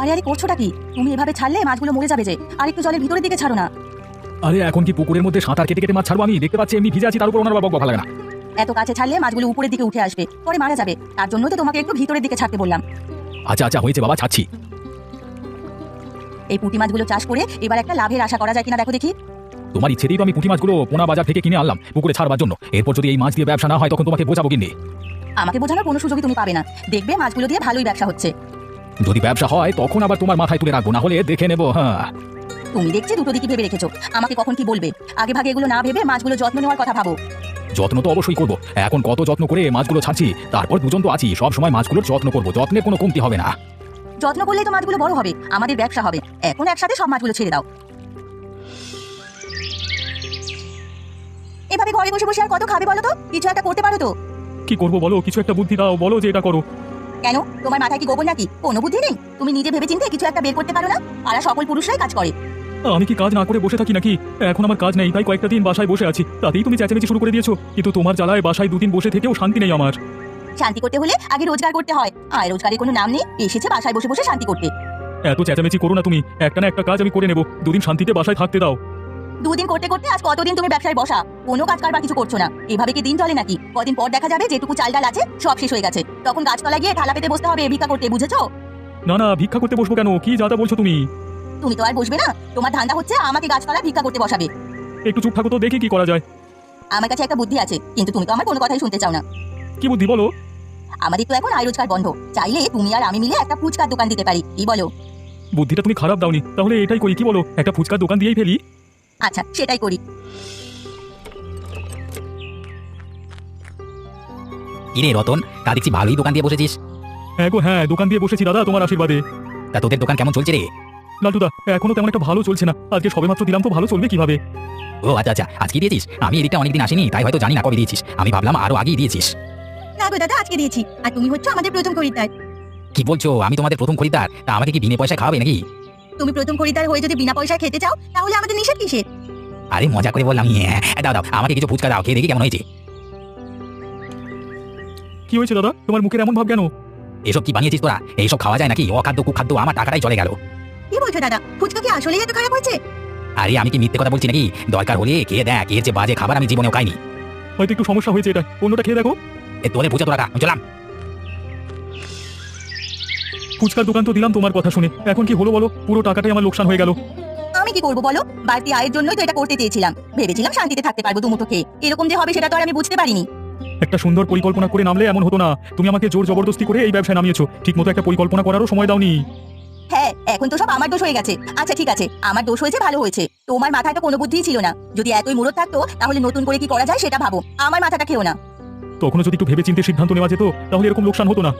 আরে আরে করছোটা কি? তুমি এভাবে ছাড়লে মাছগুলো মরে যাবে যে। আর একটু জলের ভিতরের দিকে ছাড়ো না। আরে এখন কি পুকুরের মধ্যে সাঁতার কেটে কেটে মাছ ছাড়বো? আমি দেখতে পাচ্ছি এমনি ভিজে আছি, তার উপর ওনার বক ভালো লাগে না। এত কাছে ছাড়লে মাছগুলো উপরের দিকে উঠে আসবে, পরে মারা যাবে। তার জন্য তো তোমাকে একটু ভিতরের দিকে ছাড়তে বললাম। আচ্ছা আচ্ছা হয়েছে বাবা, ছাড়ছি। এই পুঁটি মাছগুলো চাষ করে এবার একটা লাভের আশা করা যায় কিনা দেখো দেখি। তোমার ইচ্ছেতেই তো আমি পুঁটি মাছগুলো পোনা বাজার থেকে কিনে আনলাম পুকুরে ছাড়বার জন্য। এরপর যদি এই মাছ দিয়ে ব্যবসা না হয় তখন তোমাকে বোঝাবো কিনে। আমাকে বোঝানোর কোনো সুযোগই তুমি পাবে না। দেখবে মাছগুলো দিয়ে ভালোই ব্যবসা হচ্ছে। যদি ব্যবসা হয় তখন আবার তোমার মাথায় তুলে রাখবো, না হলে দেখে নেবো। হ্যাঁ তুমি দেখছি দুটো দিকই ভেবে রেখেছো। আমাকে কখন কি বলবে? আগে ভাগে এগুলো না ভেবে মাছগুলো যত্ন নেওয়ার কথা ভাবো। যত্ন তো অবশ্যই করবো। এখন কত যত্ন করে মাছগুলো ছাড়ছি, তারপর দুজন তো আছি, সব সময় মাছগুলোর যত্ন করবো, যত্নে কোনো কমতি হবে না। যত্ন করলেই তো মাছগুলো বড় হবে, আমাদের ব্যবসা হবে। এখন একসাথে সব মাছগুলো ছেড়ে দাও। এভাবে ঘরে বসে বসে আর কত খাবে বলো তো? কিছু একটা করতে পারো তো। কি করবো বলো? কিছু একটা বুদ্ধি দাও, বলো যে এটা করো। কেন, তোমার মাথায় কি গোবর নাকি? কোনো বুদ্ধি নেই? তুমি নিজে ভেবে চিন্তে কিছু একটা বের করতে পারো না? আর সকল পুরুষরাই কাজ করে। আমি কি কাজ না করে বসে থাকি নাকি? এখন আমার কাজ নেই, তাই কয়েকটা দিন বাসায় বসে আছি, তাতেই তুমি চেঁচামেচি শুরু করে দিয়েছো। কিন্তু তোমার জ্বালায় বাসায় দুদিন বসে থেকেও শান্তি নেই আমার। শান্তি করতে হলে আগে রোজগার করতে হয়, আর রোজগারের কোনো নাম নেই। এসেছে বাসায় বসে বসে শান্তি করতে। এত চেঁচামেচি করো না তুমি। একটা না একটা কাজ আমি করে নেবো, দুদিন শান্তিতে বাসায় থাকতে দাও। দুদিন করতে করতে আজ কতদিন তুমি ব্যবসায় বসা, কোনো কাজ কারবার কিছু করছো না। এভাবে কি দিন চলে নাকি? কদিন পর দেখা যাবে যেটুকু চাল ডাল আছে সব শেষ হয়ে গেছে, তখন গাছতলা গিয়ে ঠালা পেতে বসতে হবে ভিক্ষা করতে, বুঝেছো? না না, ভিক্ষা করতে বসবো কেন? কি যাতা বলছো তুমি? তুমি তো আর বসবে না, তোমার ধান্দা হচ্ছে আমাকে গাছতলা ভিক্ষা করতে বসাবে। একটু চুপ থাকো তো, দেখি কি করা যায়। আমার কাছে একটা বুদ্ধি আছে, কিন্তু তুমি তো আমার কোনো কথাই শুনতে চাও না। কি বুদ্ধি বলো? আমাদের তো এখন আয় রোজগার বন্ধ, চাইলে তুমি আর আমি মিলে একটা ফুচকার দোকান দিতে পারি, কি বলো? বুদ্ধিটা তুমি খারাপ দাওনি, তাহলে এটাই করি, কি বলো? একটা ফুচকার দোকান দিয়েই ফেলি। আচ্ছা সেটাই করি। কিরে রতন, তা দেখছি ভালোই দোকান দিয়ে বসেছিস। হ্যাঁ গো হ্যাঁ, দোকান দিয়ে বসেছি দাদা, তোমার আশীর্বাদে। তা তোদের দোকান কেমন চলছে রে? লালটুদা এখনো তেমন একটা ভালো চলছে না, আজকে সবেমাত্র দিলাম তো ভালো চলবে কিভাবে? ও আচ্ছা আচ্ছা, আজকে দিয়েছিস? আমি এদিকটা অনেকদিন আসিনি, তাই হয়তো জানি না কবে দিয়েছিস। আমি ভাবলাম আরো আগেই দিয়েছিস। না গো দাদা, আজকে দিয়েছি। আর তুমি হচ্ছে আমাদের প্রথম খরিদ্দার। কি বলছো? আমি তোমাদের প্রথম খরিদ্দার? তা আমাকে কি বিনা পয়সায় খাওয়াবে নাকি? তুমি প্রথম খরিদ্দার হয়ে যদি বিনা পয়সায় খেতে চাও তাহলে আমাদের নিষেধ কিসের? আরে মজা করে বললাম। দাও দাও, আমাকে কিছু ফুচকা দাও, খেয়ে দেখি কেমন হয়েছে। কি হয়েছে দাদা, তোমার মুখের এমন ভাব কেন? এসব কি বানিয়েছিস তোরা? এইসব খাওয়া যায় নাকি? অখাদ্য কুখাদ্য, আমার টাকাটাই চলে গেল। কি বলছো দাদা? ফুচকা কি আসলেই এত খারাপ হয়েছে? আরে আমি কি মিথ্যে কথা বলছি নাকি? দরকার হলে খেয়ে দেখ, এর যে বাজে খাবার আমি জীবনেও খাইনি। হয়তো একটু সমস্যা হয়েছে, এটা অন্যটা খেয়ে দেখো। তোদের বুঝে তোরা আমি চলাম। ফুচকার দোকান তো দিলাম তোমার কথা শুনে, এখন কি হলো বলো? পুরো টাকাটাই আমার লোকসান হয়ে গেল। আমি কি করবো বলো? বাড়তি আয়ের জন্যই তো এটা করতে চেয়েছিলাম। ভেবেছিলাম শান্তিতে থাকতে পারবো দুমুঠো খেয়ে, এরকম যে হবে সেটা তো আর আমি বুঝতে পারিনি। একটা সুন্দর পরিকল্পনা করে নামলে এমন হতো না। তুমি আমাকে জোর জবরদস্তি করে এই ব্যবসায় নামিয়েছো, ঠিক মতো একটা পরিকল্পনা করারও সময় দাওনি। হ্যাঁ, এখন তো সব আমার দোষ হয়ে গেছে। আচ্ছা ঠিক আছে, আমার দোষ হয়েছে, ভালো হয়েছে। তোমার মাথায় তো কোনো বুদ্ধিই ছিল না। যদি এতই মুরত থাকতো তাহলে নতুন করে কি করা যায় সেটা ভাবো, আমার মাথাটা খেও না। তখনও যদি একটু ভেবেচিন্তে সিদ্ধান্ত নেওয়া যেত তাহলে এরকম লোকসান হতো না।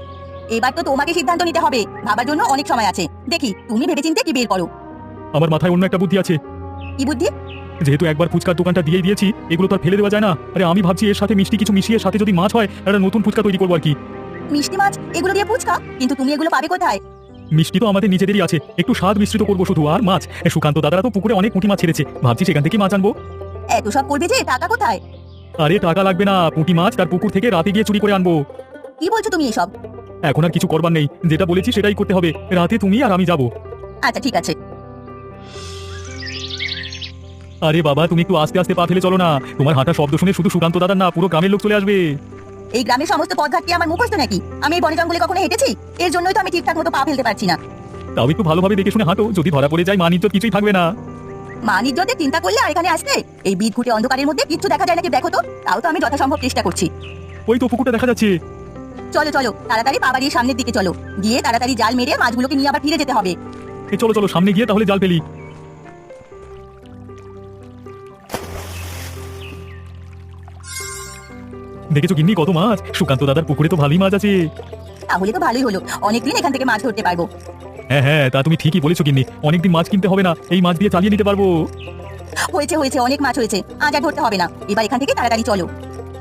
এবার তো তোমাকে সিদ্ধান্ত নিতে হবে, ভাবার জন্য অনেক সময় আছে। দেখি তুমি ভেবেচিন্তে কি বের করো। আমার মাথায় অন্য একটা বুদ্ধি আছে। কি বুদ্ধি? যেহেতু একবার ফুচকার দোকানটা দিয়ে দিয়েছি, এগুলো তো আর ফেলে দেওয়া যায় না। আরে আমি ভাবছি এর সাথে মিষ্টি কিছু মিশিয়ে, সাথে যদি মাছ হয় একটা নতুন ফুচকা তৈরি করবো আর কি। মিষ্টি মাছ এগুলো দিয়ে ফুচকা? কিন্তু তুমি এগুলো পাবে কোথায়? মিষ্টি তো আমাদের নিজেদেরই আছে, একটু স্বাদ মিশ্রিত করবো শুধু। আর মাছ, সুকান্ত দাদারা তো পুকুরে অনেক পুঁটি মাছ ছেড়েছে, ভাবছি সেখান থেকে মাছ আনবো। এত সব করবে যে, টাকা কোথায়? আরে টাকা লাগবে না, পুঁটি মাছ তার পুকুর থেকে রাতে গিয়ে চুরি করে আনবো। কি বলছো তুমি এসব? এখন আর কিছু করবার নেই, যেটা বলেছি সেটাই করতে হবে। রাতে তুমি আর আমি যাবো। আচ্ছা ঠিক আছে। আরে বাবা, তুমি একটু আস্তে আস্তে পা ফেলে চলো না, তোমার হাঁটা শব্দ শুনে শুধু সুকান্ত দাদার না, পুরো গ্রামের লোক চলে আসবে। এই গ্রামের সমস্ত পথঘাট কি আমার মুখস্থ নাকি? আমি এই বনে জঙ্গলে কখনো হেঁটেছি? এর জন্যই তো আমি ঠিকঠাক মতো পা ফেলতে পারছি না। তাও একটু ভালোভাবে দেখে শুনে হাঁটো, যদি ধরা পড়ে যায় মান ইজ্জত কিছুই থাকবে না। মান ইজ্জতের চিন্তা করলে আর এখানে আসতে? এই বিদঘুটে অন্ধকারের মধ্যে কিচ্ছু দেখা যায় নাকি দেখো তো? তাও তো আমি যথাসম্ভব চেষ্টা করছি। ওই তো পুকুরটা দেখা যাচ্ছে। চলো চলো, তাড়াতাড়ি পা বাড়িয়ে সামনের দিকে চলো, গিয়ে তাড়াতাড়ি জাল মেরে মাছগুলোকে নিয়ে আবার ফিরে যেতে হবে। চলো চলো, সামনে গিয়ে তাহলে জাল ফেলি। দেখেছো গিন্নি কত মাছ? সুকান্ত দাদার পুকুরে তো ভালোই মাছ আছে। তাহলে তো ভালোই হলো, অনেকদিন এখান থেকে মাছ ধরতে পারবো। হ্যাঁ হ্যাঁ, তা তুমি ঠিকই বলেছো গিন্নি, অনেকদিন মাছ কিনতে হবে না, এই মাছ দিয়ে চালিয়ে নিতে পারবো। হয়েছে হয়েছে, অনেক মাছ হয়েছে, আজ আর ধরতে হবে না। এবার এখান থেকে তাড়াতাড়ি চলো।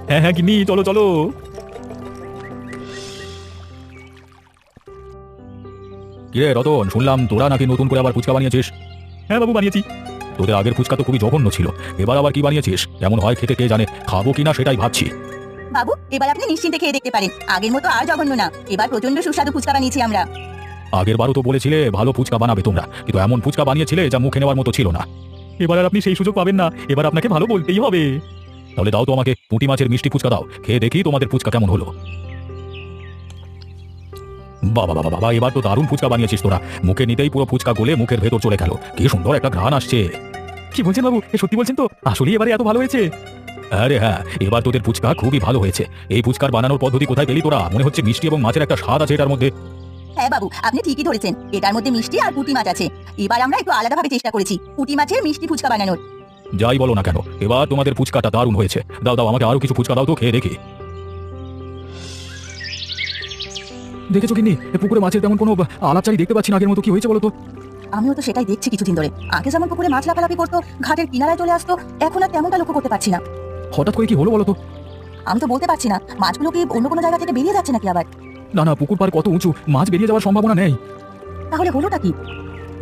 হ্যাঁ হ্যাঁ গিন্নি, চলো চলো। কিরে রতন, শুনলাম তোরা নাকি নতুন করে আবার ফুচকা বানিয়েছিস? হ্যাঁ বাবু, বানিয়েছি। তোদের আগের ফুচকা তো খুবই জঘন্য ছিল, এবার আবার কি বানিয়েছিস? কেমন হয় খেতে কে জানে, খাবো কিনা সেটাই ভাবছি। বাবু, এবার আপনি নিশ্চিন্তে খেয়ে দেখতে পারেন। আগের মতো আর জঘন্য না, এবার প্রচন্ড সুস্বাদু ফুচকা বানিয়েছি আমরা। আগের বারও তো বলেছিলে ভালো ফুচকা বানাবে তোমরা, কিন্তু এমন ফুচকা বানিয়েছিলে যা মুখে নেওয়ার মতো ছিল না। এবার আর আপনি সেই সুযোগ পাবেন না, এবার আপনাকে ভালো বলতেই হবে। তাহলে দাও তো আমাকে পুঁটি মাছের মিষ্টি ফুচকা দাও, খেয়ে দেখি তোমাদের ফুচকা কেমন হলো। বাবা বাবা বাবা, এবার তো দারুণ ফুচকা বানিয়েছিস তোরা। মুখে নিতেই পুরো ফুচকা গলে মুখের ভেতর চলে গেল। কি সুন্দর একটা ঘ্রাণ আসছে। কি বলছেন বাবু, সত্যি বলছেন তো? আসলেই এবারে এত ভালো হয়েছে? আরে হ্যাঁ, এবার তোদের ফুচকা খুবই ভালো হয়েছে। এই ফুচকার বানানোর পদ্ধতি কোথায় পেলি তোরা? মনে হচ্ছে মিষ্টি এবং মাছের একটা স্বাদ আছে এটার মধ্যে। হ্যাঁ বাবু, আপনি ঠিকই ধরেছেন, এটার মধ্যে মিষ্টি আর পুঁটি মাছ আছে। এবার আমরা একটু আলাদাভাবে চেষ্টা করেছি পুঁটি মাছের মিষ্টি ফুচকা বানানোর। যাই বলো না কেন, এবার তোমাদের ফুচকাটা দারুণ হয়েছে। দাও দাও, আমাকে আরো কিছু ফুচকা দাও তো, খেয়ে দেখি। দেখেছো কিনি পুকুরে মাছের তেমন কোনো আলাপচারি দেখতে পাচ্ছি না আগের মতো। কি হয়েছে বলো তো? আমিও তো সেটাই দেখছি কিছুদিন ধরে। আগে যেমন পুকুরে মাছ লাফালাফি করতো, ঘাটের কিনারায় চলে আসতো, এখন আর তেমনটা লক্ষ্য করতে পারছি না। হঠাৎ করে কি হলো বলো তো? আমি তো বলতে পারছি না, মাছগুলো কি অন্য কোনো জায়গা থেকে বেরিয়ে যাচ্ছে নাকি আবার? না না, পুকুর পার কত উঁচু, মাছ বেরিয়ে যাওয়ার সম্ভাবনা নেই। তাহলে হলোটা কি?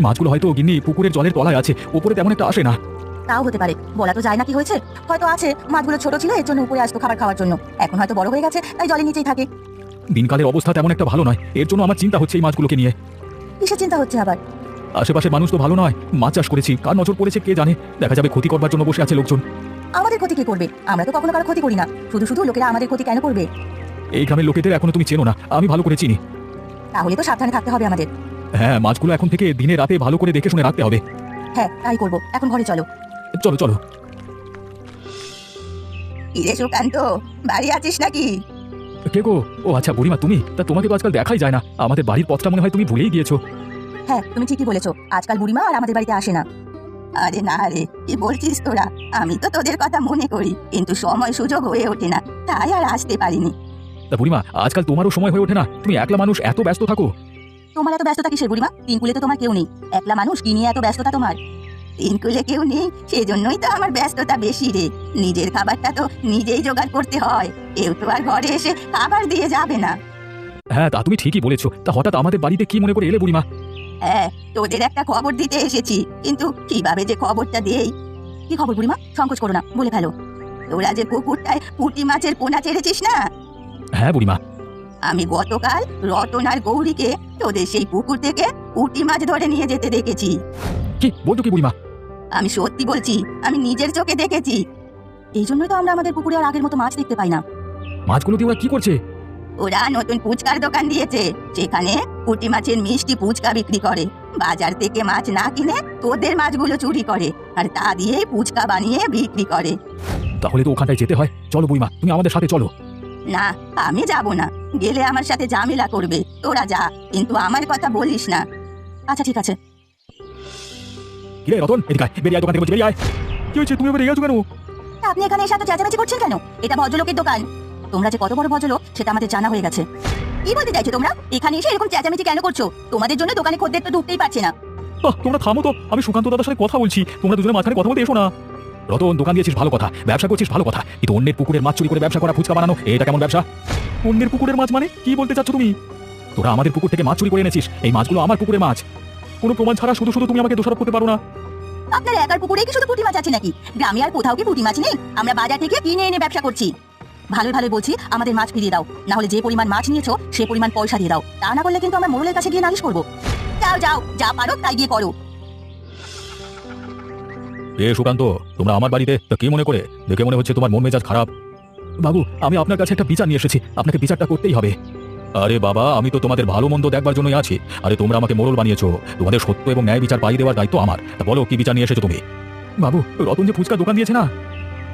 মাছগুলো হয়তো গিন্নি পুকুরের জলের তলায় আছে, উপরে তেমন একটা আসে না। তাও হতে পারে, বলা তো যায় না কি হয়েছে। হয়তো আছে, মাছগুলো ছোট ছিল এর জন্য উপরে আসতো খাবার খাওয়ার জন্য, এখন হয়তো বড় হয়ে গেছে তাই জলের নিচেই থাকে। দিনকালের অবস্থা তেমন একটা ভালো নয়, এর জন্য আমার চিন্তা হচ্ছে এই মাছগুলোকে নিয়ে। কিসের চিন্তা হচ্ছে আবার? আশেপাশের মানুষ তো ভালো নয়, মাছ চাষ করেছি, কার নজর পড়েছে কে জানে। দেখা যাবে ক্ষতি করবার জন্য বসে আছে লোকজন। আমাদের ক্ষতি কে করবে? আমরা তো কখনো কারো ক্ষতি করি না, শুধু শুধু লোকেরা আমাদের ক্ষতি কেন করবে? এই গ্রামের লোকেদের এখনো তুমি চেনো না, আমি ভালো করে চিনি। তাহলে তো সাবধানে থাকতে হবে আমাদের। হ্যাঁ, মাছগুলো এখন থেকে দিনে রাতে ভালো করে দেখে শুনে রাখতে হবে। হ্যাঁ তাই করবো, এখন ঘরে চলো। চলো চলো। কিরে সুকান্ত, বাড়ি আছিস নাকি? কে গো? ও আচ্ছা, বুড়িমা তুমি? তা তোমাকে তো আজকাল দেখাই যায় না, আমাদের বাড়ির পথটা মনে হয় তুমি ভুলেই গিয়েছো। হ্যাঁ তুমি ঠিকই বলেছো, আজকাল বুড়িমা আর আমাদের বাড়িতে আসে না। আরে না রে, কি বলছিস তোরা? আমি তো তোদের কথা মনে করি, কিন্তু সময় সুযোগ হয়ে ওঠে না, তাই আর আসতে পারিনি। তা বুড়িমা, আজকাল তোমারও সময় হয়ে ওঠে না? তুমি একলা মানুষ, এত ব্যস্ত থাকো। তোমার এত ব্যস্ততা কিসের বুড়িমা? তিনকুলে তো তোমার কেউ নেই, একলা মানুষ, কি নিয়ে এত ব্যস্ততা তোমার? তিনকুলে কেউ নেই সেজন্যই তো আমার ব্যস্ততা বেশি রে। নিজের খাবারটা তো নিজেই জোগাড় করতে হয়, কেউ তো আর ঘরে এসে খাবার দিয়ে যাবে না। হ্যাঁ, তা তুমি ঠিকই বলেছো। তা হঠাৎ আমাদের বাড়িতে কি মনে করে এলে বুড়িমা? হ্যাঁ, তোদের একটা খবর দিতে এসেছি, কিন্তু কিভাবে যে খবরটা দেই। কি খবর বুড়িমা? সংকোচ করো না, বলে ফেলো। তোরা যে পুকুরটায় পুঁটি মাছের পোনা ছেড়েছিস না? হ্যাঁ বুড়িমা। আমি গতকাল রতন আর গৌরীকে তোদের সেই পুকুর থেকে পুঁটি মাছ ধরে নিয়ে যেতে দেখেছি। কি বলতো কি বুড়িমা? আমি সত্যি বলছি, আমি নিজের চোখে দেখেছি। এই জন্যই তো আমরা আমাদের পুকুরে আর আগের মতো মাছ দেখতে পাই না। মাছগুলো দিয়ে ওরা কি করছে? ওরা নতুন ফুচকার দোকান দিয়েছে, সেখানে পুঁটি মাছের মিষ্টি ফুচকা বিক্রি করে। বাজার থেকে মাছ না কিনে তোদের মাছগুলো চুরি করে, আর তা দিয়ে ফুচকা বানিয়ে বিক্রি করে। তাহলে তো ওখানটায় যেতে হয়। চলো বুড়িমা, তুমি আমাদের সাথে চলো। না, আমি যাব না, গেলে আমার সাথে ঝামেলা করবে। তোরা যা, কিন্তু আমার কথা বলিস না। আচ্ছা ঠিক আছে। কিরে রতন, এদিকে আয়, বেরিয়ে আয় দোকান থেকে বলছি, বেরিয়ে আয়। কি হয়েছে, তুমি এবার রেগে আছো কেন? আপনি এখানে এসে এত চেঁচামেচি করছেন কেন? এটা ভদ্রলোকের দোকান। তোমরা যে কত বড় ভদ্রলোক সেটা আমাদের জানা হয়ে গেছে। কি বলতে চাইছো তোমরা? এখানে এসে এরকম চেঁচামেচি কেন করছো? তোমাদের জন্য দোকানে খদ্দের তো ঢুকতেই পারছে না। তোমরা থামো তো, আমি সুকান্ত দাদার সাথে কথা বলছি, তোমরা দুজনে মাঝখানে কথা বলতে এসো না। রতন, দোকান দিয়েছিস ভালো কথা, ব্যবসা করছিস ভালো কথা, কিন্তু অন্যের পুকুরের মাছ চুরি করে ব্যবসা করা, ফুচকা বানানো, এটা কেমন ব্যবসা? অন্যের পুকুরের মাছ মানে কি বলতে চাচ্ছ তুমি? তোরা আমাদের পুকুর থেকে মাছ চুরি করে এনেছিস, এই মাছগুলো আমার পুকুরের মাছ। কোনো প্রমাণ ছাড়া শুধু শুধু তুমি আমাকে দোষারোপ করতে পারো না। আপনার একার পুকুরে কি শুধু পুঁটি মাছ আছে নাকি? গ্রামে আর কোথাও কি পুঁটি মাছ নেই? আমরা বাজার থেকে কিনে এনে ব্যবসা করছি। ভালো ভালো বলছি, আমাদের মাছ ফিরিয়ে দাও, না হলে যে পরিমাণ মাছ নিয়েছো সে পরিমাণ পয়সা দিয়ে দাও। তা না করলে কিন্তু আমরা মোড়লের কাছে গিয়ে নালিশ করবো। যাও যাও, যা পারো তাই গিয়ে করো। এ সুকান্ত, তোমরা আমার বাড়িতে তা কি মনে করে? দেখে মনে হচ্ছে তোমার মন মেজাজ খারাপ। বাবু, আমি আপনার কাছে একটা বিচার নিয়ে এসেছি, আপনাকে বিচারটা করতেই হবে। আরে বাবা, আমি তো তোমাদের ভালো মন্দ দেখবার জন্যই আছি। আরে তোমরা আমাকে মোড়ল বানিয়েছো, তোমাদের সত্য এবং ন্যায় বিচার পাই দেওয়ার দায়িত্ব আমার। তা বলো, কি বিচার নিয়ে এসেছো তুমি? বাবু, রতন যে ফুচকা দোকান দিয়েছে না?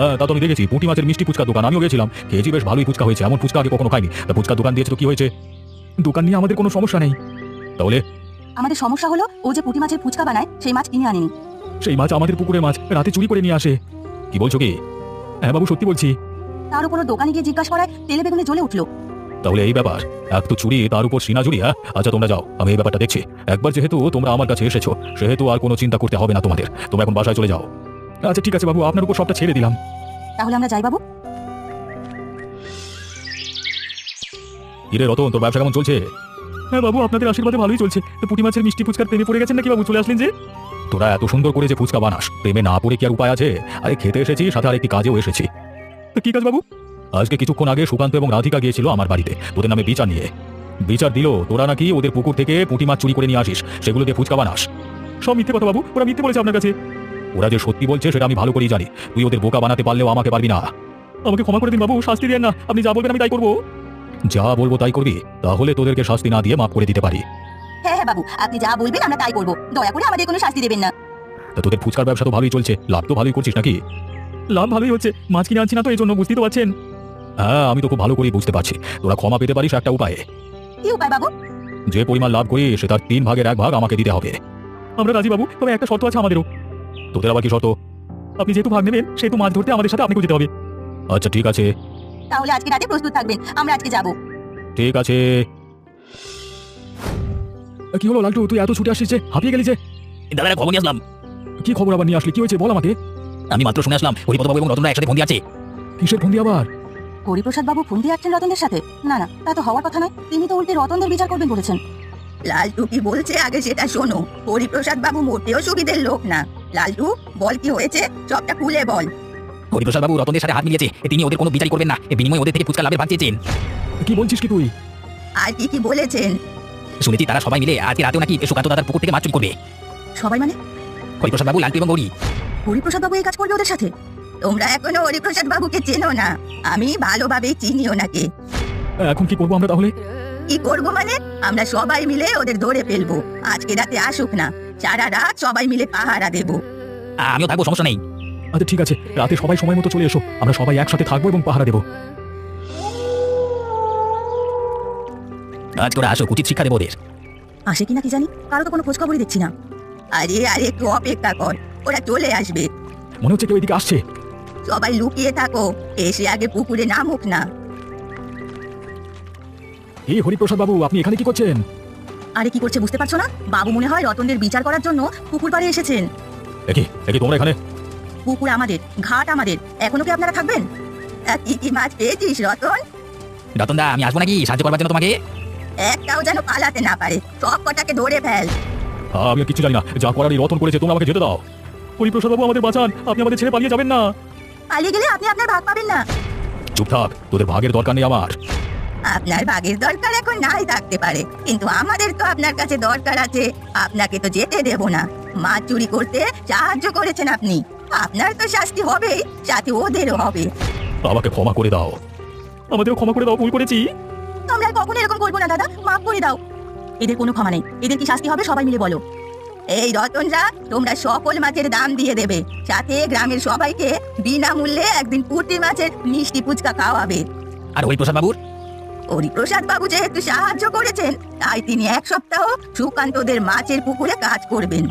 হ্যাঁ, তা তো আমি দেখেছি, পুঁটি মাছের মিষ্টি ফুচকা দোকান, আমিও গেছিলাম, খেয়েছি, বেশ ভালোই ফুচকা হয়েছে। এমন ফুচকা আগে কখনো খাইনি। তা ফুচকা দোকান দিয়েছে তো কি হয়েছে? দোকান নিয়ে আমাদের কোনো সমস্যা নেই। তাহলে? আমাদের সমস্যা হলো ও যে পুঁটি মাছের ফুচকা বানায় সেই মাছ কিনে আনেনি। সেই মাছ আমাদের পুকুরের মাছ, রাতে চুরি করে নিয়ে আসে। কি বলছো কি? হ্যাঁ বাবু, সত্যি বলছি। তার উপর দোকানে গিয়ে জিজ্ঞাসা করায় তেলে বেগুনে জ্বলে উঠলো। তাহলে এই ব্যাপার, এক তো চুরি, তার উপর সিনা চুরি। হ্যাঁ আচ্ছা, তোমরা যাও, আমি এই ব্যাপারটা দেখছি। একবার যেহেতু তোমরা আমার কাছে এসেছো, সেহেতু আর কোনো চিন্তা করতে হবে না তোমাদের। তোমরা এখন বাসায় চলে যাও। আচ্ছা ঠিক আছে বাবু, আপনার উপর সবটা ছেড়ে দিলাম। তাহলে আমরা যাই বাবু। কিরে রতন, তোর ব্যবসা কেমন চলছে? হ্যাঁ বাবু, আপনাদের আশীর্বাদে ভালোই চলছে। তো পুঁটি মাছের মিষ্টি ফুচকার প্রেমে পড়ে গেছেন নাকি বাবু? চলে আসলেন যে। তোরা এত সুন্দর করে যে ফুচকা বানাস, প্রেমে না পড়ে কি আর উপায় আছে? আরে খেতে এসেছি, সাথে আরেকটি কাজেও এসেছি। তো কি কাজ বাবু? আজকে কিছুক্ষণ আগে সুকান্ত এবং রাধিকা গিয়েছিল আমার বাড়িতে তোদের নামে বিচার নিয়ে। বিচার দিল তোরা নাকি ওদের পুকুর থেকে পুঁটি মাছ চুরি করে নিয়ে আসিস, সেগুলো দিয়ে ফুচকা বানাস। সব মিথ্যে কথা বাবু, ওরা মিথ্যে বলেছে আপনার কাছে। ওরা যে সত্যি বলছে সেটা আমি ভালো করেই জানি। তুই ওদের বোকা বানাতে পারলেও আমাকে পারবি না। আমাকে ক্ষমা করে দিন বাবু, শাস্তি দেন না। আপনি যা বলবেন আমি তাই করবো। যা বলবো তাই করবি, তাহলে তোদেরকে শাস্তি না দিয়ে মাফ করে দিতে পারি। হ্যাঁ হ্যাঁ বাবু, আপনি যা বলবেন আমরা তাই করবো। দয়া করে আমাদের কোনো শাস্তি দেবেন না। তা তোদের ফুচকার ব্যবসা তো ভালোই চলছে, লাভ তো ভালোই করছিস নাকি? লাভ ভালোই হচ্ছে, মাছ কিনে আনছি না তো এই জন্য, বুঝতেই তো পারছেন। হ্যাঁ, আমি তো খুব ভালো করেই বুঝতে পারছি। তোরা ক্ষমা পেতে পারিস একটা উপায়ে। কি উপায় বাবু? যে পরিমাণ লাভ করি সে তার 3 ভাগের 1 ভাগ আমাকে দিতে হবে। আমরা রাজি বাবু, তবে একটা শর্ত আছে আমাদেরও। তোদের আবার কি শর্ত? আপনি যেহেতু ভাগ নেবেন সেহেতু মাছ ধরতে আমাদের সাথে আপনাকেও যেতে হবে। আচ্ছা ঠিক আছে। তাহলে আজকে রাতে প্রস্তুত থাকবেন, আমরা আজকে যাব। ঠিক আছে। কি হলো লালটু, তুই এত ছুটে আসছিস যে, হাঁপিয়ে গেলি যে? দাদা খবর নিয়ে আসলাম। কি খবর আবার নিয়ে আসলি? কি হয়েছে বল আমাকে। আমি মাত্র শুনে আসলাম হরিপদবাবু এবং রতনরা একসাথে বন্দি আছে। কিসের ফন্দি আবার? হরিপ্রসাদ বাবু ফোন দিয়ে আসছেন রতনদের সাথে? না না, তা তো হওয়ার কথা নয়। তিনি তো উল্টে রতনদের বিচার করবেন বলেছেন। লালটু কি বলছে আগে সেটা শোনো। হরিপ্রসাদ বাবু মোটেও সুবিধের লোক না। লালটু বল, কি হয়েছে সবটা খুলে বল। হরিপ্রসাদ বাবু রতনদের সাথে হাত মিলিয়েছে, তিনি ওদের কোনো বিচারই করবেন না, বিনিময়ে ওদের থেকে ফুচকা লাভের ভাগ চেয়েছেন। কি বলছিস কি তুই? আর কি কি বলেছেন? শুনেছি তারা সবাই মিলে আজকে রাতেও নাকি সুকান্ত দাদার পুকুর থেকে মাছ চুরি করবে। সবাই মানে? হরিপ্রসাদ বাবু, লালটু এবং গৌরী। হরিপ্রসাদ বাবু এই কাজ করবে ওদের সাথে? তোমরা এখনো হরিপ্রসাদ বাবুকে চেনো না। আমি ভালোভাবেই চিনি ওনাকে। এখন কি করবো আমরা তাহলে? কি করবো মানে? আমরা সবাই মিলে ওদের ধরে ফেলবো। আজকে রাতে আসুক না, সারা রাত সবাই মিলে পাহারা দেবো। আমিও থাকবো, সমস্যা নেই। আচ্ছা ঠিক আছে, রাতে সবাই সময় মতো চলে এসো, আমরা সবাই একসাথে থাকবো এবং পাহারা দেবো। আজ করে আসো, উচিত শিক্ষা দেবো ওদের। আসে কিনা কি জানি, কারো তো কোনো খোঁজ খবরই দেখছি না। আরে আরে একটু অপেক্ষা কর, ওরা চলে আসবে। মনে হচ্ছে কেউ এদিকে আসছে। সবাই লুকিয়ে থাকো, এসে আগে পুকুরে নামুক না। এই হরিপ্রসাদ বাবু, আপনি এখানে কি করছেন? আরে কি করছে বুঝতে পারছো না? বাবু মনে হয় রতনদের বিচার করার জন্য পুকুর পাড়ে এসেছেন। একি তোমরা এখানে? পুকুর আমাদের, ঘাট আমাদের, এখনো কি আপনারা থাকবেন? কি কি মাছ পেয়েছিস রতন? রতনদা, আমি আসবো নাকি সাহায্য করবার জন্য তোমাকে? একটাও যেন পালাতে না পারে, সব কটাকে ধরে ফেল। আমি আর কিছু জানি না, যা করার এই রতন করেছে, তোমরা আমাকে যেতে দাও। হরিপ্রসাদ বাবু আমাদের বাঁচান, আপনি আমাদের ছেড়ে পালিয়ে যাবেন না। পালিয়ে গেলে আপনি আপনার ভাগ পাবেন না। চুপ থাক, তোদের ভাগের দরকার নেই আমার। আপনার ভাগের দরকার এখন নাই থাকতে পারে, কিন্তু আমাদের তো আপনার কাছে দরকার আছে। আপনাকে তো যেতে দেব না। মাছ চুরি করতে সাহায্য করেছেন আপনি, আপনার তো শাস্তি হবেই, সাথে ওদেরও হবে। আমাকে ক্ষমা করে দাও। আমাদেরও ক্ষমা করে দাও, ভুল করেছি। আমরা আর কখনো এরকম করবো না দাদা, মাফ করে দাও। এদের কোনো ক্ষমা নেই, এদের কি শাস্তি হবে সবাই মিলে বলো। এই রতনরা, তোমরা সকল মাছের দাম দিয়ে দেবে, সাথে গ্রামের সবাইকে বিনামূল্যে একদিন পুঁটি মাছের মিষ্টি ফুচকা খাওয়াবে। আর হরিপ্রসাদ বাবুর? হরিপ্রসাদ বাবু যেহেতু সাহায্য করেছেন, তাই তিনি 1 সপ্তাহ সুকান্তদের মাছের পুকুরে কাজ করবেন।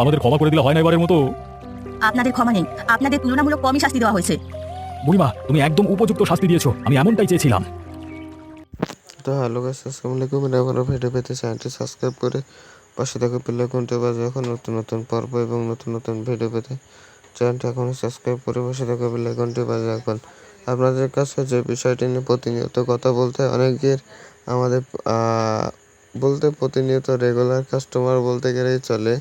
আমাদের ক্ষমা করে দিলে হয় না এবারের মতো? আপনাদের ক্ষমা নেই, আপনাদের তুলনামূলক কমই শাস্তি দেওয়া হয়েছে। বুড়িমা, তুমি একদম উপযুক্ত শাস্তি দিয়েছো, আমি এমনটাই চেয়েছিলাম। তো হ্যালো গাইস, আসসালামু আলাইকুম। আবারও ভিডিও পেতে চ্যানেলটি সাবস্ক্রাইব করে পাশে থাকা বেল আইকনটি বাজিয়ে এখন নতুন নতুন পর্ব এবং নতুন নতুন ভিডিও পেতে চ্যানেলটি এখনই সাবস্ক্রাইব করে পাশে থাকা বেল আইকনটি বাজিয়ে রাখবেন। আপনাদের কাছে যে বিষয়টি নিয়ে প্রতিনিয়ত কথা বলতে অনেকের আমাদের বলতে প্রতিনিয়ত রেগুলার কাস্টমার বলতে গেলেই চলে,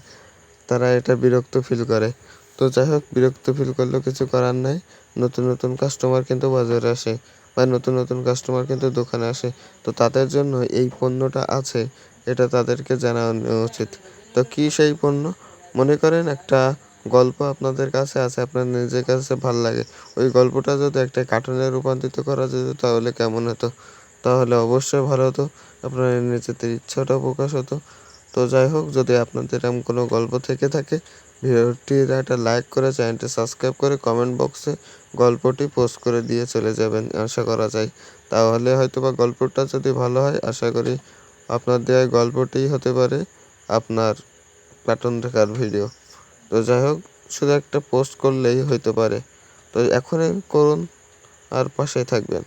তারা এটা বিরক্ত ফিল করে। তো যাই হোক, বিরক্ত ফিল করলেও কিছু করার নাই। নতুন নতুন কাস্টমার কিন্তু বাজারে আসে বা নতুন নতুন কাস্টমার কিন্তু দোকানে আসে। তো তাদের জন্য এই পণ্যটা আছে, এটা তাদেরকে জানানো উচিত। তো কি সেই পণ্য? মনে করেন একটা গল্প আপনাদের কাছে আছে, আপনার নিজের কাছে ভালো লাগে, ওই গল্পটা যদি একটা কার্টুনে রূপান্তরিত করা যেত তাহলে কেমন হতো? তাহলে অবশ্যই ভালো হতো, আপনার নিজেদের ইচ্ছাটা প্রকাশ হতো। তো যাই হোক, যদি আপনাদের এমন কোনো গল্প থেকে থাকে, ভিডিওটির একটা লাইক করে চ্যানেলটি সাবস্ক্রাইব করে কমেন্ট বক্সে গল্পটি পোস্ট করে দিয়ে চলে যাবেন, আশা করা যায়। তাহলে হয়তোবা গল্পটা যদি ভালো হয়, আশা করি আপনার দেওয়া গল্পটিই হতে পারে আপনার কার্টুন দেখার ভিডিও। তো যাই হোক, শুধু একটা পোস্ট করলেই হতে পারে। তো এখনই করুন আর পাশেই থাকবেন।